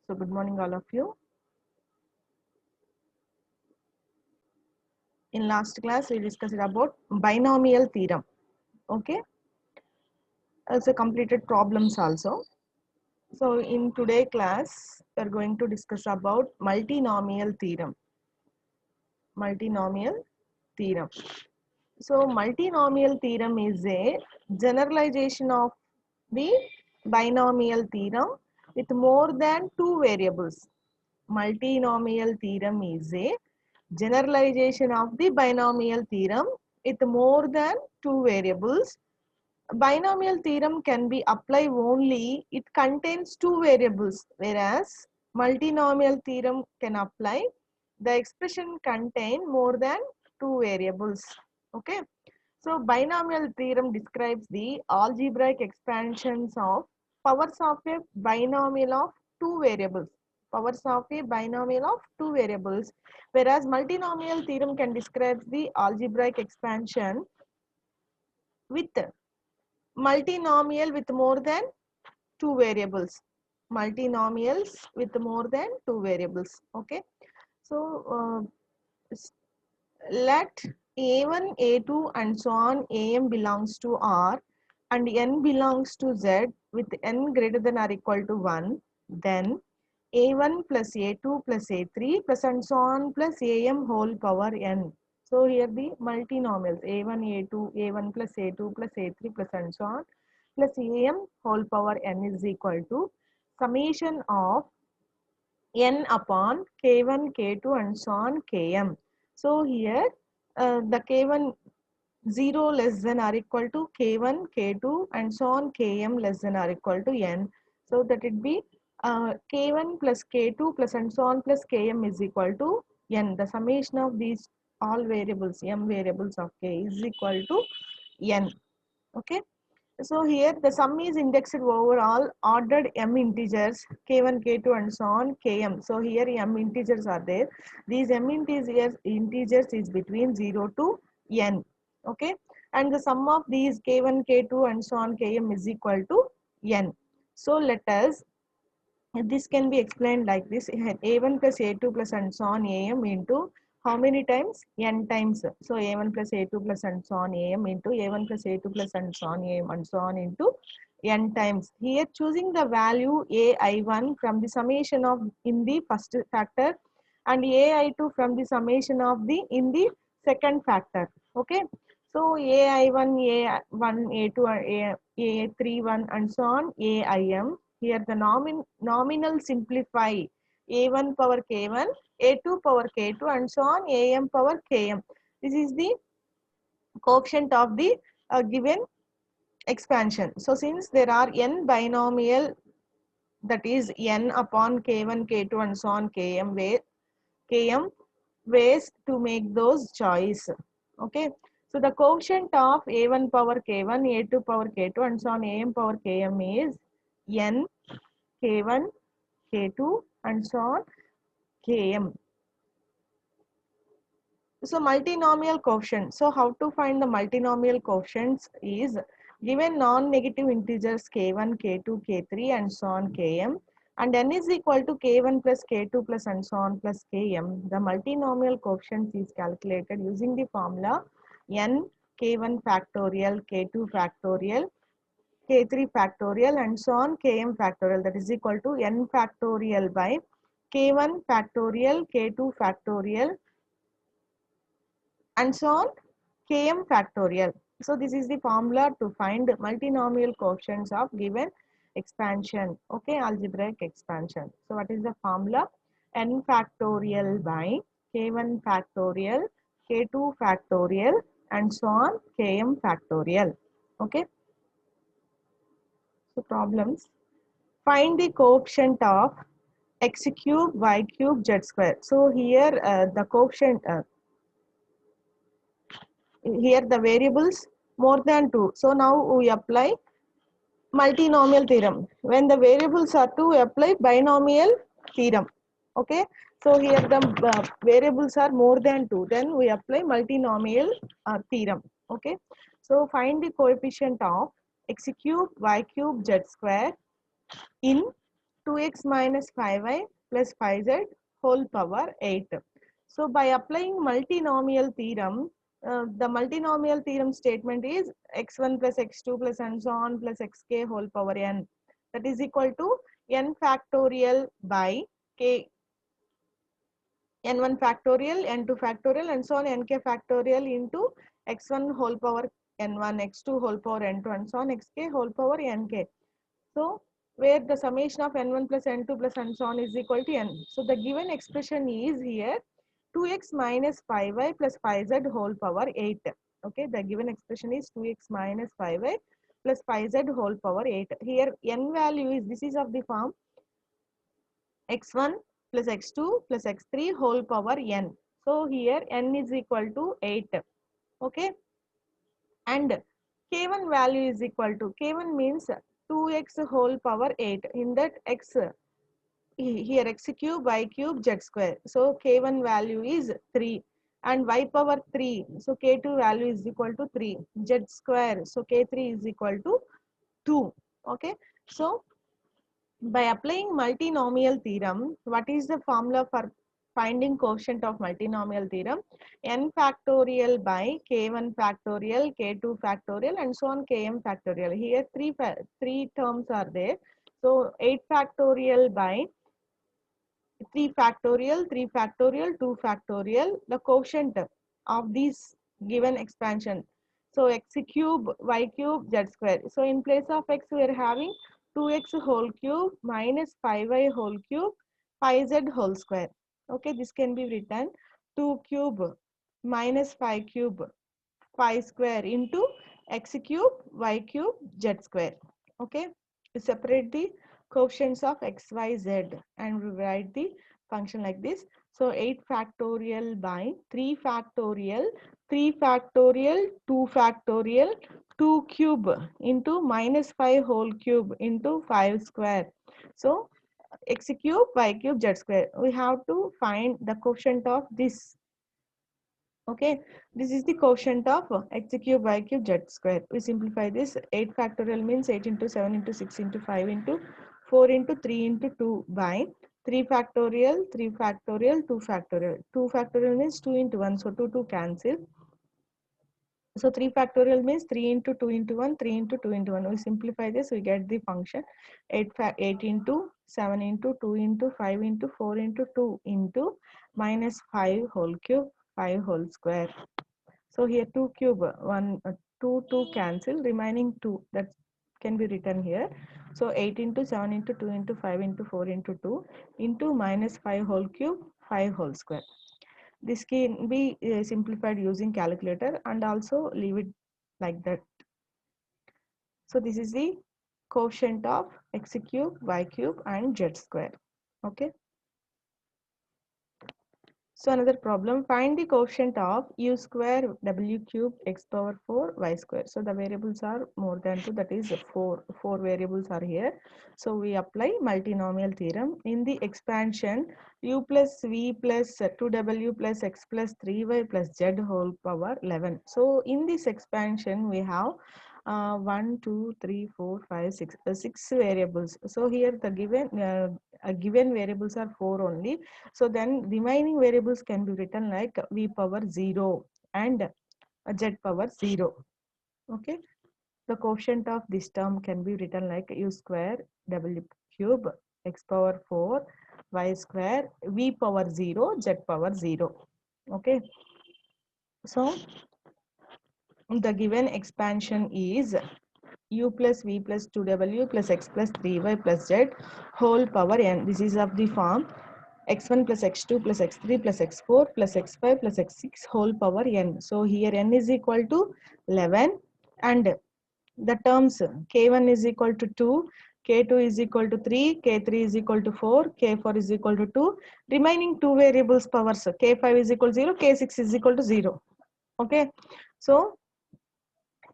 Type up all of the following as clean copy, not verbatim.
So good morning all of you. In last class we discussed about binomial theorem. Okay, also completed problems also. So in today class we are going to discuss about multinomial theorem. Multinomial theorem. So multinomial theorem is a generalization of the binomial theorem with more than two variables. Multinomial theorem is a generalization of the binomial theorem with more than two variables. Binomial theorem can be applied only it contains two variables, whereas multinomial theorem can apply the expression contain more than two variables. Okay, so binomial theorem describes the algebraic expansions of powers of a binomial of two variables. Powers of a binomial of two variables, whereas multinomial theorem can describe the algebraic expansion with multinomial with more than two variables. Multinomials with more than two variables. Okay, so let a1, a2 and so on am belongs to R and n belongs to Z with n greater than or equal to 1, then a1 plus a2 plus a3 plus and so on plus am whole power n. So here the multinomials a1, a2, a1 plus a2 plus a3 plus and so on plus am whole power n is equal to summation of n upon k1, k2 and so on km. So here the k1 0 less than or equal to k1, k2 and so on km less than or equal to n. So that it be k1 plus k2 plus and so on plus km is equal to n. The summation of these all variables, m variables of k is equal to n. Okay. So here the sum is indexed over all ordered m integers k1, k2 and so on km. So here m integers are there. These m integers is between 0 to n. Okay, and the sum of these k1, k2 and so on km is equal to n. So let us, this can be explained like this: a1 plus a2 plus and so on am into how many times? N times. So a1 plus a2 plus and so on am into a1 plus a2 plus and so on am and so on into n times. Here choosing the value ai1 from the summation of in the first factor and ai2 from the summation of the in the second factor. Okay, so ai1, a1, a2, a3, 1 and so on aim. Here the nominal simplify a1 power k1, a2 power k2 and so on am power km. This is the coefficient of the given expansion. So since there are n binomial, that is n upon k1, k2 and so on km ways to make those choice. Okay, so the coefficient of a1 power k1, a2 power k2 and so on am power km is n k1, k2 and so on km. So multinomial coefficient. So how to find the multinomial coefficients is given non-negative integers k1, k2, k3 and so on km, and n is equal to k1 plus k2 plus and so on plus km. The multinomial coefficients is calculated using the formula n k1 factorial, k2 factorial, k3 factorial and so on km factorial, that is equal to n factorial by k1 factorial, k2 factorial and so on km factorial. So this is the formula to find multinomial coefficients of given expansion. Okay, algebraic expansion. So what is the formula? N factorial by k1 factorial, k2 factorial and so on km factorial. Okay, so problems. Find the coefficient of x cube, y cube, z square. So here the coefficient here the variables more than 2. So now we apply multinomial theorem. When the variables are 2, we apply binomial theorem. Okay, so here the variables are more than 2, then we apply multinomial theorem. Okay, so find the coefficient of x cube, y cube, z square in 2x minus 5y plus 5z whole power 8. So by applying multinomial theorem, the multinomial theorem statement is x1 plus x2 plus and so on plus xk whole power n, that is equal to n factorial by k, n1 factorial, n2 factorial and so on nk factorial into x1 whole power n1, x2 whole power n2 and so on xk whole power nk. So where the summation of n1 plus n2 plus and so on is equal to n. So the given expression is here 2x minus 5y plus 5z whole power 8. Okay, the given expression is 2x minus 5y plus 5z whole power 8. Here n value is, this is of the form x1 plus x2 plus x3 whole power n. So here n is equal to 8. Okay, and k1 value is equal to, k1 means 2x whole power 8. In that x, here x cube, y cube, z square. So k1 value is 3 and y power 3. So k2 value is equal to 3. Z square. So k3 is equal to 2. Okay. So by applying multinomial theorem, what is the formula for finding quotient of multinomial theorem? N factorial by k1 factorial, k2 factorial and so on km factorial. Here three terms are there. So 8 factorial by 3 factorial, 3 factorial, 2 factorial, the quotient of these given expansion. So x cube, y cube, z square. So in place of x we are having 2x whole cube minus 5y whole cube, 5z whole square. Okay, this can be written 2 cube minus 5 cube, 5 square into x cube, y cube, z square. Okay, we separate the coefficients of x, y, z and we write the function like this. So 8 factorial by 3 factorial, 3 factorial, 2 factorial, 2 cube into minus 5 whole cube into 5 square. So x cube, y cube, z square. We have to find the quotient of this. Okay, this is the quotient of x cube, y cube, z square. We simplify this. 8 factorial means 8 into 7 into 6 into 5 into 4 into 3 into 2 by 3 factorial, 3 factorial, 2 factorial. 2 factorial means 2 into 1, so 2 cancel. So 3 factorial means 3 into 2 into 1, 3 into 2 into 1. We simplify this, we get the function 8 into 7 into 2 into 5 into 4 into 2 into minus 5 whole cube, 5 whole square. So here 2 cube, 2 cancel, remaining 2 that can be written here. So 8 into 7 into 2 into 5 into 4 into 2 into minus 5 whole cube, 5 whole square. This can be simplified using calculator and also leave it like that. So this is the quotient of x cube, y cube and z square. Okay. So another problem, find the quotient of u square, w cube, x power 4, y square. So the variables are more than 2, that is 4 variables are here. So we apply multinomial theorem. In the expansion, u plus v plus 2w plus x plus 3y plus z whole power 11. So in this expansion, we have 1, 2, 3, 4, 5, 6, 6 variables. So here the given variables are 4 only. So then remaining variables can be written like v power 0 and z power 0. Okay. The quotient of this term can be written like u square, w cube, x power 4, y square, v power 0, z power 0. Okay. So the given expansion is u plus v plus 2w plus x plus 3y plus z whole power n. This is of the form x1 plus x2 plus x3 plus x4 plus x5 plus x6 whole power n. So here n is equal to 11 and the terms k1 is equal to 2, k2 is equal to 3, k3 is equal to 4, k4 is equal to 2. Remaining two variables powers k5 is equal to 0, k6 is equal to 0. Okay. So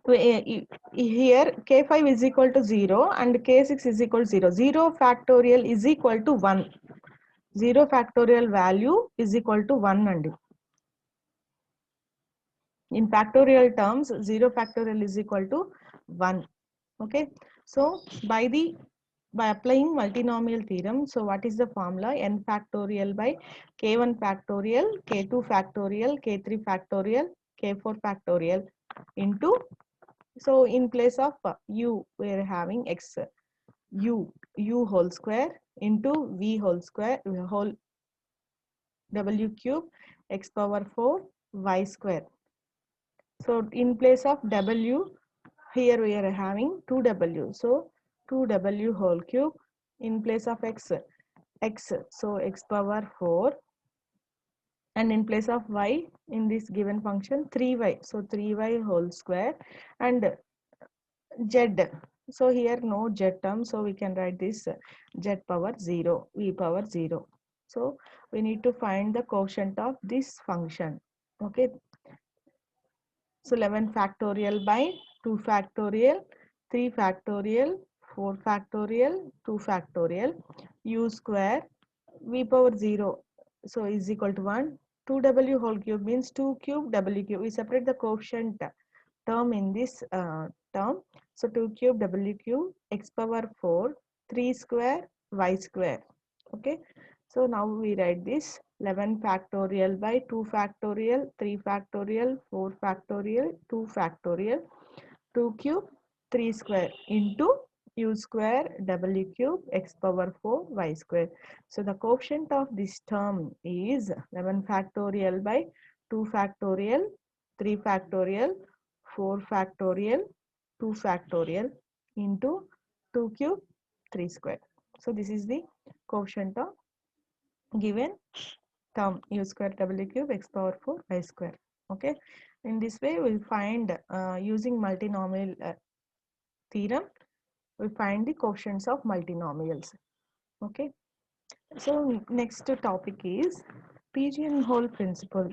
here k5 is equal to 0 and k6 is equal to 0. 0 factorial is equal to 1. 0 factorial value is equal to 1 and in factorial terms 0 factorial is equal to 1. Okay. So by the by applying multinomial theorem. So what is the formula? N factorial by k1 factorial, k2 factorial, k3 factorial, k4 factorial into, so in place of u we are having x, u whole square into v whole square whole w cube x power 4 y square. So in place of w, here we are having 2w, so 2w whole cube. In place of x, so x power 4, and in place of y in this given function 3y, so 3y whole square, and z, so here no z term, so we can write this z power 0, v power 0. So we need to find the quotient of this function. Okay, so 11 factorial by 2 factorial, 3 factorial, 4 factorial, 2 factorial, u square v power 0, so is equal to 1. 2w whole cube means 2 cube w cube. We separate the coefficient term in this term. So 2 cube w cube x power 4 3 square y square. Okay, so now we write this 11 factorial by 2 factorial, 3 factorial, 4 factorial, 2 factorial, 2 cube 3 square into u square w cube x power 4 y square. So the quotient of this term is 11 factorial by 2 factorial, 3 factorial, 4 factorial, 2 factorial into 2 cube 3 square. So this is the quotient of given term u square w cube x power 4 y square. Okay, in this way we'll find using multinomial theorem, we find the quotients of multinomials. Okay, so next topic is pigeonhole principle.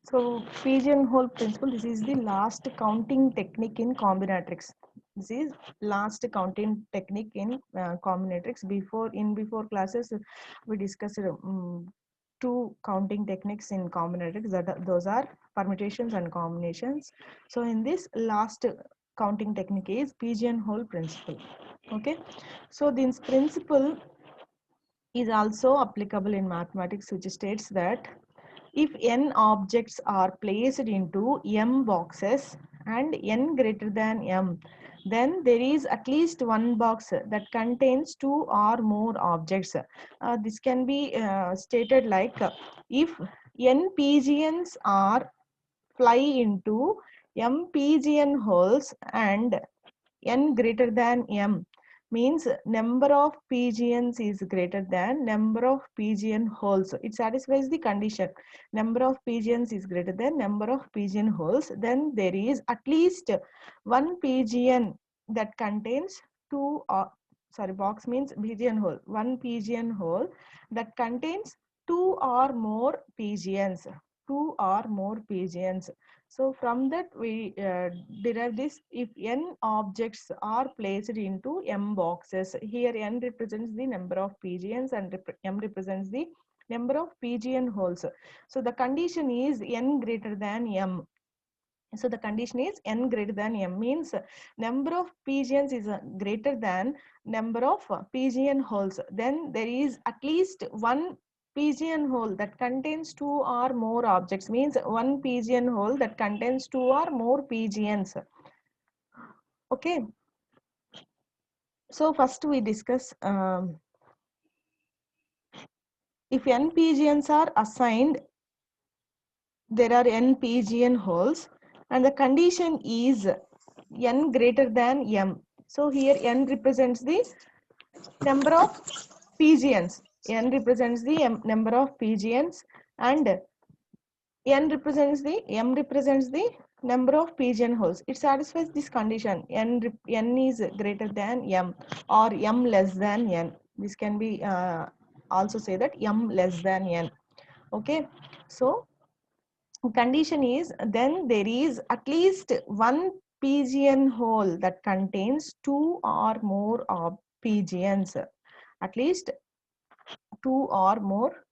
So pigeonhole principle, this is the last counting technique in combinatorics. This is last counting technique in combinatorics. Before classes we discussed two counting techniques in combinatorics, those are permutations and combinations. So in this last counting technique is pigeonhole principle. Okay, so this principle is also applicable in mathematics, which states that if n objects are placed into m boxes and n greater than m, then there is at least one box that contains two or more objects. This can be stated like if n pigeons are fly into m pigeon holes and n greater than m, means number of pigeons is greater than number of pigeon holes. It satisfies the condition number of pigeons is greater than number of pigeon holes, then there is at least one pigeon that contains two or sorry, box means pigeon hole, one pigeon hole that contains two or more pigeons, two or more pigeons. So from that we derive this: if n objects are placed into m boxes, here n represents the number of pigeons and m represents the number of pigeon holes. So the condition is n greater than m. So the condition is n greater than m, means number of pigeons is greater than number of pigeon holes. Then there is at least one pigeon hole that contains two or more objects, means one pigeon hole that contains two or more pigeons. Okay, so first we discuss if n pigeons are assigned, there are n pigeon holes and the condition is n greater than m. So here n represents the number of pigeons, n represents the number of pigeons, and m represents the number of pigeon holes. It satisfies this condition, n is greater than m or m less than n. This can be also say that m less than n. Okay, so condition is then there is at least one pigeon hole that contains two or more of pigeons, at least two or more,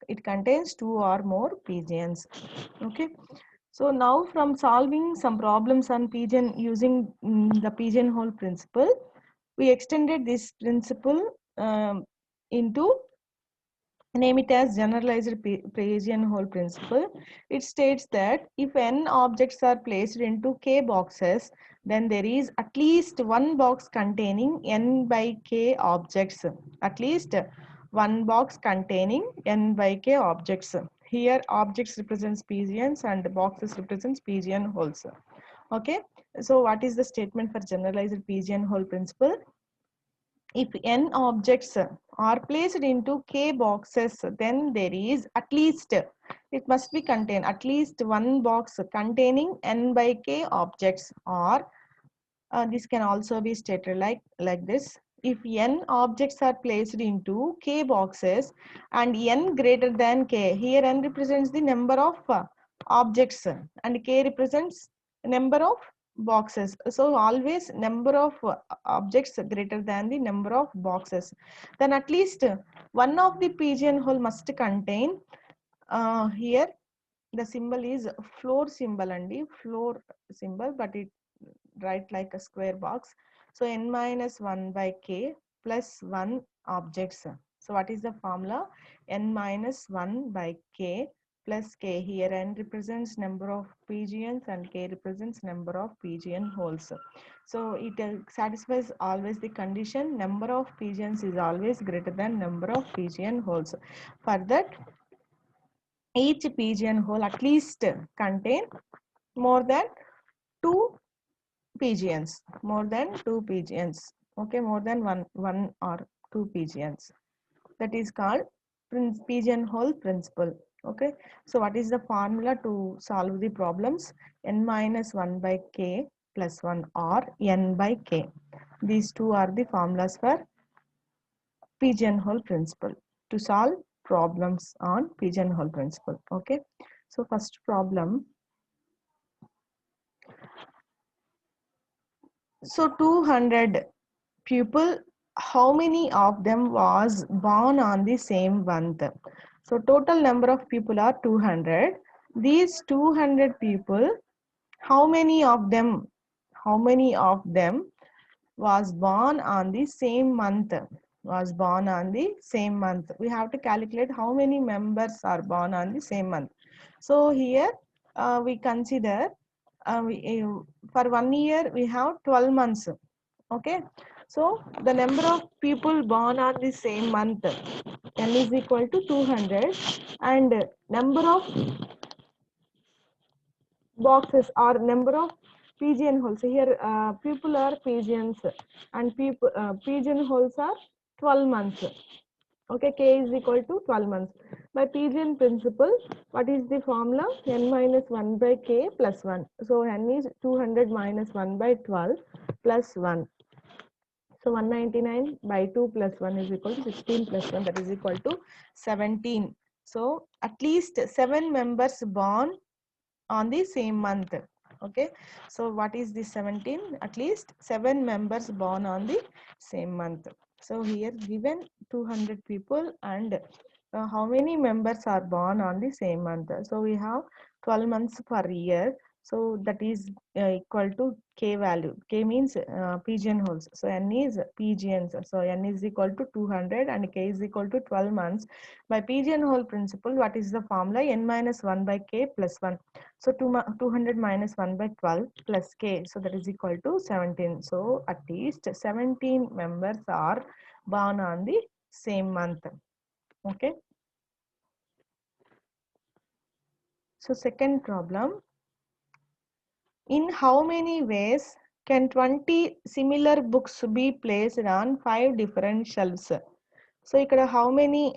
it contains two or more pigeons. Okay, so now from solving some problems on pigeon using the pigeonhole principle, We extended this principle into, name it as generalized pigeonhole principle. It states that if n objects are placed into k boxes, then there is at least one box containing n by k objects. At least one box containing n by k objects. Here objects represents pigeons and boxes represents pigeonholes. Okay, so what is the statement for generalized pigeonhole principle? If n objects are placed into k boxes, then there is at least, it must be contain at least one box containing n by k objects, or this can also be stated like this. If n objects are placed into k boxes and n greater than k, here n represents the number of objects and k represents number of boxes. So always number of objects greater than the number of boxes. Then at least one of the pigeonhole must contain, here the symbol is floor symbol and floor symbol, but it write like a square box. So n minus 1 by k plus 1 objects. So what is the formula? N minus 1 by k plus k. Here n represents number of pigeons and k represents number of pigeonholes. So it satisfies always the condition number of pigeons is always greater than number of pigeonholes. For that, each pigeonhole at least contain more than two pigeons, more than two pigeons. Okay, more than one or two pigeons. That is called pigeonhole principle. Okay, so what is the formula to solve the problems? N minus 1 by k plus 1 or n by k. These two are the formulas for pigeonhole principle to solve problems on pigeonhole principle. Okay, so first problem. So 200 people, how many of them was born on the same month? So total number of people are 200. These 200 people, how many of them, how many of them was born on the same month? Was born on the same month. We have to calculate how many members are born on the same month. So here we consider, for 1 year we have 12 months. Okay, so the number of people born on the same month, n is equal to 200, and number of boxes or number of pigeonholes. Here people are pigeons and people pigeonholes are 12 months. Okay, k is equal to 12 months. By pigeon principle, what is the formula? N minus 1 by k plus 1. So n is 200 minus 1 by 12 plus 1. So 199 by 2 plus 1 is equal to 16 plus 1, that is equal to 17. So at least 7 members born on the same month. Okay, so what is the 17? At least 7 members born on the same month. So here given 200 people and how many members are born on the same month. So we have 12 months per year. So that is equal to k value. K means pigeonholes. So n is pigeons. So n is equal to 200 and k is equal to 12 months. By pigeonhole principle, what is the formula? N minus 1 by k plus 1. So 200 minus 1 by 12 plus k. So that is equal to 17. So at least 17 members are born on the same month. Okay. So second problem. In how many ways can 20 similar books be placed on 5 different shelves? So ikkada how many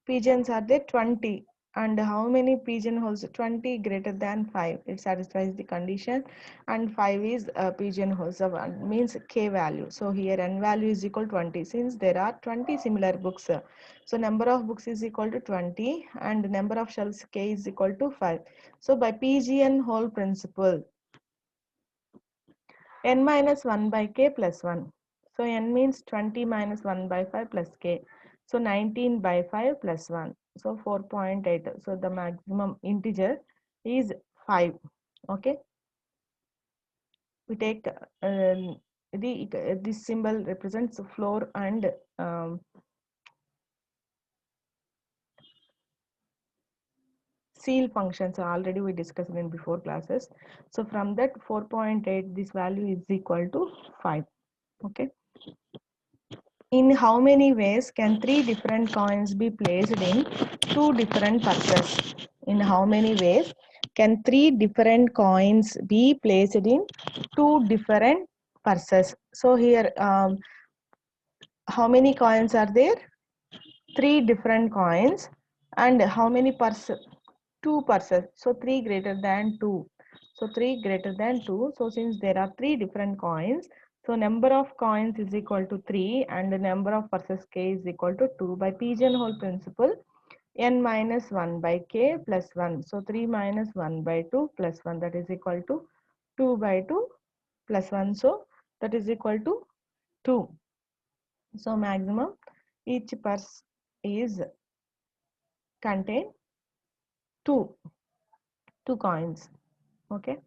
pigeons are there? 20. And how many pigeonholes? 20 greater than 5. It satisfies the condition. And 5 is pigeonholes. So means k value. So here n value is equal to 20. Since there are 20 similar books, so number of books is equal to 20 and number of shelves k is equal to 5. So by pigeonhole principle, n minus 1 by k plus 1. So n means 20 minus 1 by 5 plus k. So 19 by 5 plus 1. So 4.8. So the maximum integer is 5. Okay. We take this symbol represents floor and seal functions. Already we discussed in before classes. So from that 4.8, this value is equal to 5. Okay. In how many ways can three different coins be placed in two different purses? In how many ways can three different coins be placed in two different purses? So here, how many coins are there? Three different coins. And how many purses? Two purses. So 3 greater than 2. So 3 greater than 2. So since there are three different coins, so number of coins is equal to 3 and the number of purses k is equal to 2. By pigeonhole principle, n minus 1 by k plus 1. So 3 minus 1 by 2 plus 1, that is equal to 2 by 2 plus 1. So that is equal to 2. So maximum each purse is contain two coins. Okay.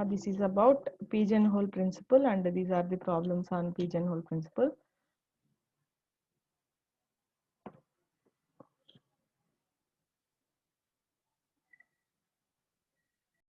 This is about pigeonhole principle, and these are the problems on pigeonhole principle.